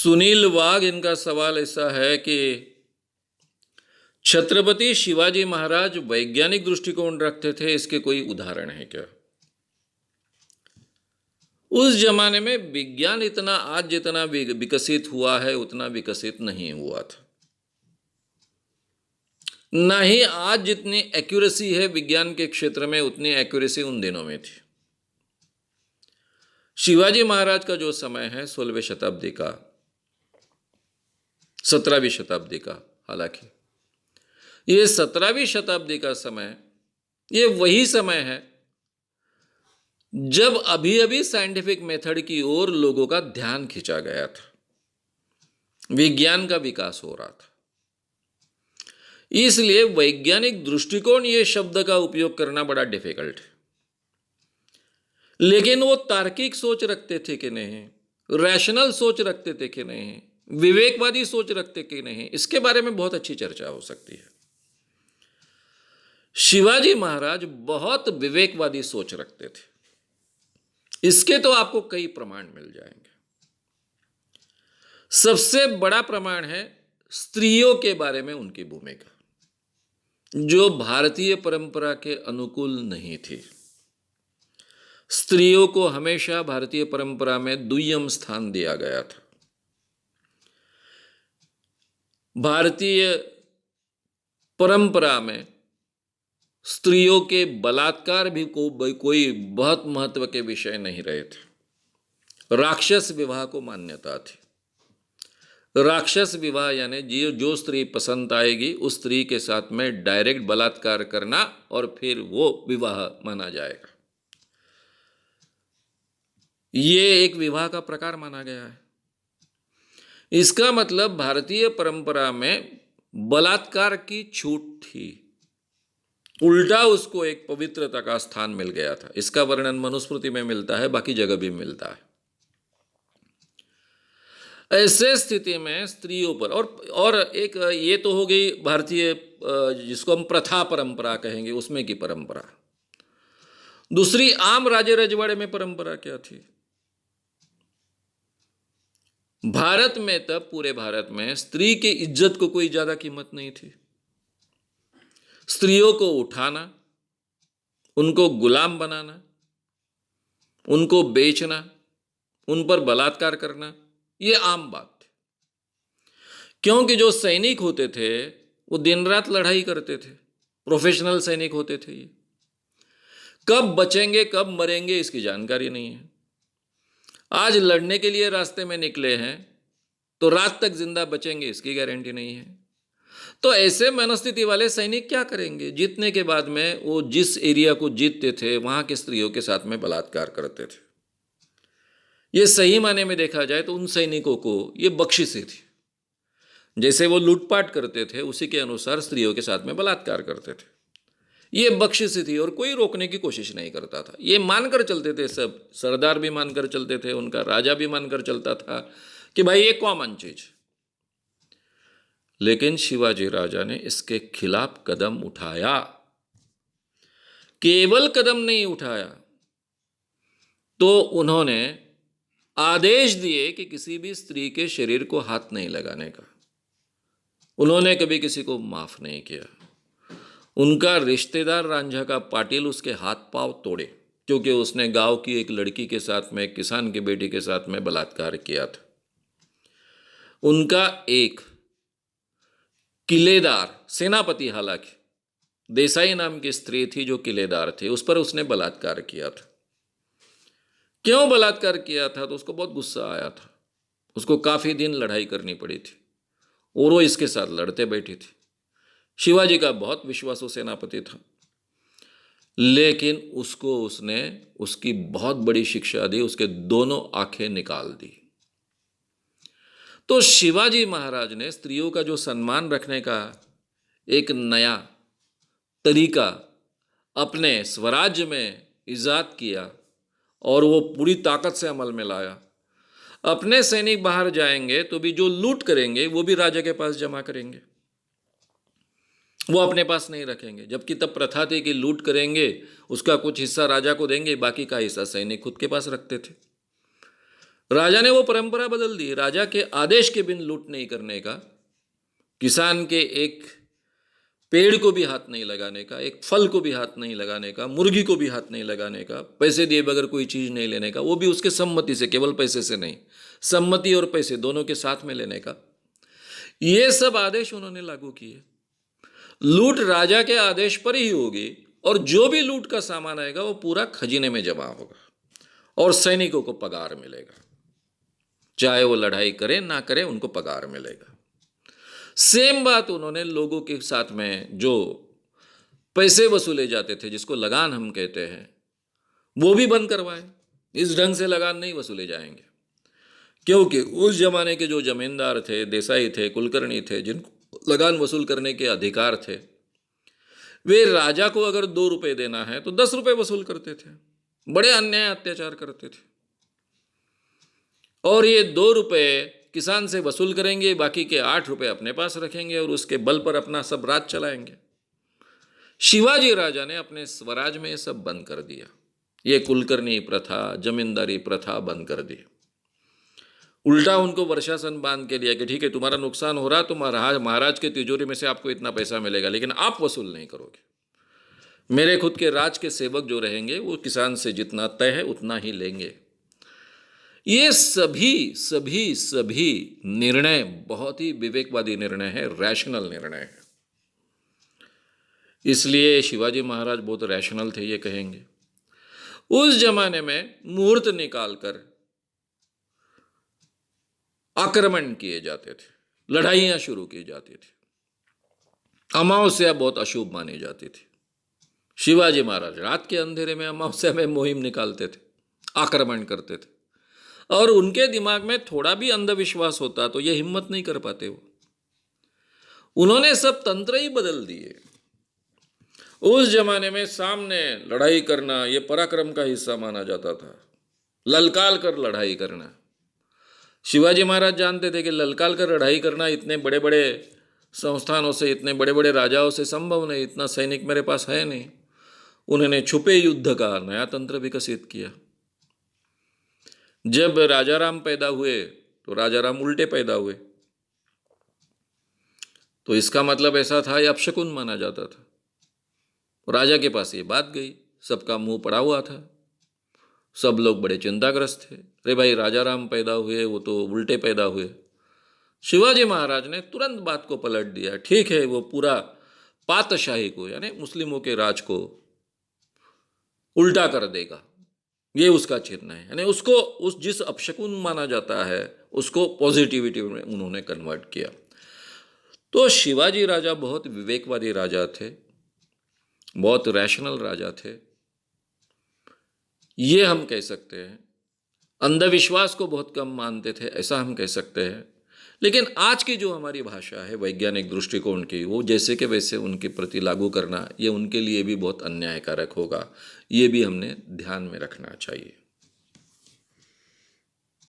सुनील वाघ, इनका सवाल ऐसा है कि छत्रपति शिवाजी महाराज वैज्ञानिक दृष्टिकोण रखते थे, इसके कोई उदाहरण है क्या? उस जमाने में विज्ञान इतना आज जितना विकसित हुआ है उतना विकसित नहीं हुआ था। ना ही आज जितनी एक्यूरेसी है विज्ञान के क्षेत्र में उतनी एक्यूरेसी उन दिनों में थी। शिवाजी महाराज का जो समय है 16वीं शताब्दी का, 17वीं शताब्दी का, हालांकि ये 17वीं शताब्दी का समय ये वही समय है जब अभी अभी साइंटिफिक मेथड की ओर लोगों का ध्यान खींचा गया था, विज्ञान का विकास हो रहा था। इसलिए वैज्ञानिक दृष्टिकोण ये शब्द का उपयोग करना बड़ा डिफिकल्ट है। लेकिन वो तार्किक सोच रखते थे कि नहीं, रैशनल सोच रखते थे कि नहीं, विवेकवादी सोच रखते कि नहीं, इसके बारे में बहुत अच्छी चर्चा हो सकती है। शिवाजी महाराज बहुत विवेकवादी सोच रखते थे, इसके तो आपको कई प्रमाण मिल जाएंगे। सबसे बड़ा प्रमाण है स्त्रियों के बारे में उनकी भूमिका, जो भारतीय परंपरा के अनुकूल नहीं थी। स्त्रियों को हमेशा भारतीय परंपरा में दुय्यम स्थान दिया गया था। भारतीय परंपरा में स्त्रियों के बलात्कार भी कोई बहुत महत्व के विषय नहीं रहे थे। राक्षस विवाह को मान्यता थी। राक्षस विवाह यानी जो स्त्री पसंद आएगी उस स्त्री के साथ में डायरेक्ट बलात्कार करना और फिर वो विवाह माना जाएगा। ये एक विवाह का प्रकार माना गया है। इसका मतलब भारतीय परंपरा में बलात्कार की छूट थी, उल्टा उसको एक पवित्रता का स्थान मिल गया था। इसका वर्णन मनुस्मृति में मिलता है, बाकी जगह भी मिलता है। ऐसे स्थिति में स्त्रियों पर और एक ये तो हो गई भारतीय जिसको हम प्रथा परंपरा कहेंगे उसमें की परंपरा। दूसरी आम राजे रजवाड़े में परंपरा क्या थी? भारत में तब पूरे भारत में स्त्री की इज्जत को कोई ज्यादा कीमत नहीं थी। स्त्रियों को उठाना, उनको गुलाम बनाना, उनको बेचना, उन पर बलात्कार करना, ये आम बात थी। क्योंकि जो सैनिक होते थे वो दिन रात लड़ाई करते थे, प्रोफेशनल सैनिक होते थे। ये कब बचेंगे कब मरेंगे इसकी जानकारी नहीं है। आज लड़ने के लिए रास्ते में निकले हैं तो रात तक जिंदा बचेंगे इसकी गारंटी नहीं है। तो ऐसे मनस्थिति वाले सैनिक क्या करेंगे? जीतने के बाद में वो जिस एरिया को जीतते थे वहां के स्त्रियों के साथ में बलात्कार करते थे। ये सही माने में देखा जाए तो उन सैनिकों को ये बख्शिश थी। जैसे वो लूटपाट करते थे उसी के अनुसार स्त्रियों के साथ में बलात्कार करते थे। ये बख्शिश थी और कोई रोकने की कोशिश नहीं करता था। ये मानकर चलते थे, सब सरदार भी मानकर चलते थे, उनका राजा भी मानकर चलता था कि भाई ये कॉमन चीज। लेकिन शिवाजी राजा ने इसके खिलाफ कदम उठाया। केवल कदम नहीं उठाया तो उन्होंने आदेश दिए कि किसी भी स्त्री के शरीर को हाथ नहीं लगाने का। उन्होंने कभी किसी को माफ नहीं किया। उनका रिश्तेदार रांझा का पाटिल उसके हाथ पांव तोड़े क्योंकि उसने गांव की एक लड़की के साथ में, किसान की बेटी के साथ में बलात्कार किया था। उनका एक किलेदार सेनापति, हालांकि देसाई नाम की स्त्री थी जो किलेदार थी, उस पर उसने बलात्कार किया था। क्यों बलात्कार किया था? तो उसको बहुत गुस्सा आया था। उसको काफी दिन लड़ाई करनी पड़ी थी और वो इसके साथ लड़ते बैठी थी। शिवाजी का बहुत विश्वासु सेनापति था, लेकिन उसने उसकी बहुत बड़ी शिक्षा दी, उसके दोनों आंखें निकाल दी। तो शिवाजी महाराज ने स्त्रियों का जो सम्मान रखने का एक नया तरीका अपने स्वराज्य में इजाद किया और वो पूरी ताकत से अमल में लाया। अपने सैनिक बाहर जाएंगे तो भी जो लूट करेंगे वो भी राजा के पास जमा करेंगे, वो अपने पास नहीं रखेंगे। जबकि तब प्रथा थी कि लूट करेंगे, उसका कुछ हिस्सा राजा को देंगे, बाकी का हिस्सा सैनिक खुद के पास रखते थे। राजा ने वो परंपरा बदल दी। राजा के आदेश के बिन लूट नहीं करने का, किसान के एक पेड़ को भी हाथ नहीं लगाने का, एक फल को भी हाथ नहीं लगाने का, मुर्गी को भी हाथ नहीं लगाने का, पैसे दिए बगैर कोई चीज नहीं लेने का, वो भी उसके सम्मति से, केवल पैसे से नहीं, सम्मति और पैसे दोनों के साथ में लेने का, ये सब आदेश उन्होंने लागू किए। लूट राजा के आदेश पर ही होगी और जो भी लूट का सामान आएगा वो पूरा खजीने में जमा होगा और सैनिकों को पगार मिलेगा, चाहे वो लड़ाई करे ना करे, उनको पगार मिलेगा। सेम बात उन्होंने लोगों के साथ में जो पैसे वसूले जाते थे, जिसको लगान हम कहते हैं, वो भी बंद करवाए। इस ढंग से लगान नहीं वसूले जाएंगे, क्योंकि उस जमाने के जो जमींदार थे, देसाई थे, कुलकर्णी थे, जिनको लगान वसूल करने के अधिकार थे, वे राजा को अगर 2 रुपए देना है तो 10 रुपए वसूल करते थे। बड़े अन्याय अत्याचार करते थे। और ये 2 रुपए किसान से वसूल करेंगे, बाकी के 8 रुपए अपने पास रखेंगे और उसके बल पर अपना सब राज चलाएंगे। शिवाजी राजा ने अपने स्वराज में ये सब बंद कर दिया। ये कुलकर्णी प्रथा, जमींदारी प्रथा बंद कर दी। उल्टा उनको वर्षासन बांध के दिया कि ठीक है, तुम्हारा नुकसान हो रहा तो महाराज के तिजोरी में से आपको इतना पैसा मिलेगा, लेकिन आप वसूल नहीं करोगे। मेरे खुद के राज के सेवक जो रहेंगे वो किसान से जितना तय है उतना ही लेंगे। ये सभी निर्णय बहुत ही विवेकवादी निर्णय है, रैशनल निर्णय है। इसलिए शिवाजी महाराज बहुत रैशनल थे, ये कहेंगे। उस जमाने में मुहूर्त निकालकर आक्रमण किए जाते थे, लड़ाइयां शुरू की जाती थी। अमावस्या बहुत अशुभ मानी जाती थी। शिवाजी महाराज रात के अंधेरे में अमावस्या में मुहिम निकालते थे, आक्रमण करते थे। और उनके दिमाग में थोड़ा भी अंधविश्वास होता तो ये हिम्मत नहीं कर पाते। वो उन्होंने सब तंत्र ही बदल दिए। उस जमाने में सामने लड़ाई करना ये पराक्रम का हिस्सा माना जाता था, ललकार कर लड़ाई करना। शिवाजी महाराज जानते थे कि ललकार कर लड़ाई करना इतने बड़े बड़े संस्थानों से, इतने बड़े बड़े राजाओं से संभव नहीं, इतना सैनिक मेरे पास है नहीं। उन्होंने छुपे युद्ध का नया तंत्र विकसित किया। जब राजाराम पैदा हुए तो राजाराम उल्टे पैदा हुए, तो इसका मतलब ऐसा था, ये अपशकुन माना जाता था। राजा के पास ये बात गई, सबका मुंह पड़ा हुआ था, सब लोग बड़े चिंताग्रस्त थे। अरे भाई, राजाराम पैदा हुए, वो तो उल्टे पैदा हुए। शिवाजी महाराज ने तुरंत बात को पलट दिया। ठीक है, वो पूरा पातशाही को, यानी मुस्लिमों के राज को उल्टा कर देगा, ये उसका चिन्ह है। यानी उसको उस जिस अपशकुन माना जाता है उसको पॉजिटिविटी में उन्होंने कन्वर्ट किया। तो शिवाजी राजा बहुत विवेकवादी राजा थे, बहुत रैशनल राजा थे, ये हम कह सकते हैं। अंधविश्वास को बहुत कम मानते थे, ऐसा हम कह सकते हैं। लेकिन आज की जो हमारी भाषा है वैज्ञानिक दृष्टिकोण की, वो जैसे के वैसे उनके प्रति लागू करना, ये उनके लिए भी बहुत अन्यायकारक होगा। ये भी हमने ध्यान में रखना चाहिए।